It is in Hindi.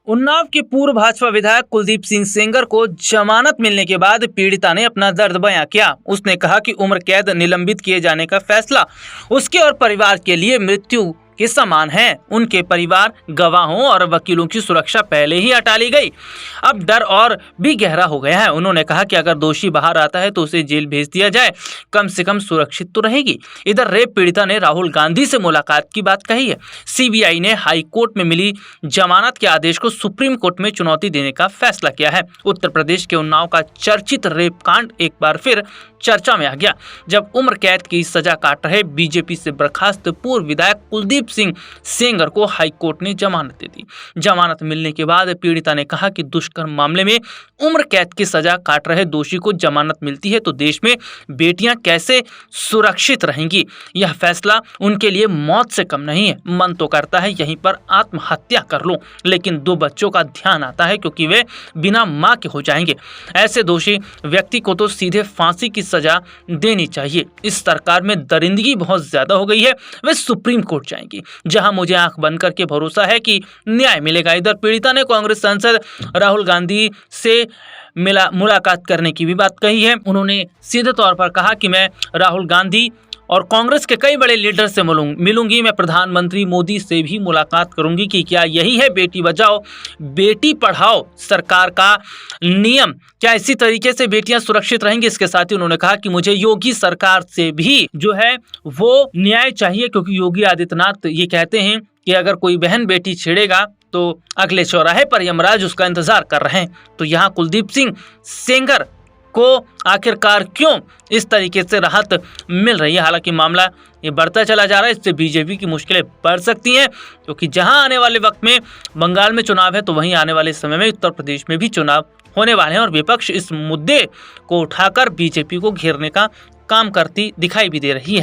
उन्नाव के पूर्व भाजपा विधायक कुलदीप सिंह सेंगर को जमानत मिलने के बाद पीड़िता ने अपना दर्द बयां किया। उसने कहा कि उम्र कैद निलंबित किए जाने का फैसला उसके और परिवार के लिए मृत्यु के समान है। उनके परिवार, गवाहों और वकीलों की सुरक्षा पहले ही हटा ली गई। अब डर और भी गहरा हो गया है। उन्होंने कहा कि अगर दोषी बाहर आता है तो उसे जेल भेज दिया जाए, कम से कम सुरक्षित तो रहेगी। इधर रेप पीड़िता ने राहुल गांधी से मुलाकात की बात कही है। सीबीआई ने हाई कोर्ट में मिली जमानत के आदेश को सुप्रीम कोर्ट में चुनौती देने का फैसला किया है। उत्तर प्रदेश के उन्नाव का चर्चित रेप कांड एक बार फिर चर्चा में आ गया, जब उम्र कैद की सजा काट रहे बीजेपी से बर्खास्त पूर्व विधायक कुलदीप सिंह सेंगर को हाईकोर्ट ने जमानत दे दी। जमानत मिलने के बाद पीड़िता ने कहा कि दुष्कर्म मामले में उम्र कैद की सजा काट रहे दोषी को जमानत मिलती है तो देश में बेटियां कैसे सुरक्षित रहेंगी। यह फैसला उनके लिए मौत से कम नहीं है। मन तो करता है यहीं पर आत्महत्या कर लूं, लेकिन 2 बच्चों का ध्यान आता है क्योंकि वे बिना मां के हो जाएंगे। ऐसे दोषी व्यक्ति को तो सीधे फांसी की सजा देनी चाहिए। इस सरकार में दरिंदगी बहुत ज्यादा हो गई है। वे सुप्रीम कोर्ट जाएंगी, जहां मुझे आंख बंद करके भरोसा है कि न्याय मिलेगा। इधर पीड़िता ने कांग्रेस सांसद राहुल गांधी से मुलाकात करने की भी बात कही है। उन्होंने सीधे तौर पर कहा कि मैं राहुल गांधी और कांग्रेस के कई बड़े लीडर से मिलूंगी। मैं प्रधानमंत्री मोदी से भी मुलाकात करूंगी कि क्या यही है बेटी बचाओ बेटी पढ़ाओ सरकार का नियम, क्या इसी तरीके से बेटियां सुरक्षित रहेंगी। इसके साथ ही उन्होंने कहा कि मुझे योगी सरकार से भी जो है वो न्याय चाहिए, क्योंकि योगी आदित्यनाथ ये कहते हैं कि अगर कोई बहन बेटी छेड़ेगा तो अगले चौराहे पर यमराज उसका इंतजार कर रहे हैं। तो यहाँ कुलदीप सिंह सेंगर को आखिरकार क्यों इस तरीके से राहत मिल रही है। हालांकि मामला ये बढ़ता चला जा रहा है, इससे बीजेपी की मुश्किलें बढ़ सकती हैं, क्योंकि जहां आने वाले वक्त में बंगाल में चुनाव है तो वहीं आने वाले समय में उत्तर प्रदेश में भी चुनाव होने वाले हैं और विपक्ष इस मुद्दे को उठाकर बीजेपी को घेरने का काम करती दिखाई भी दे रही है।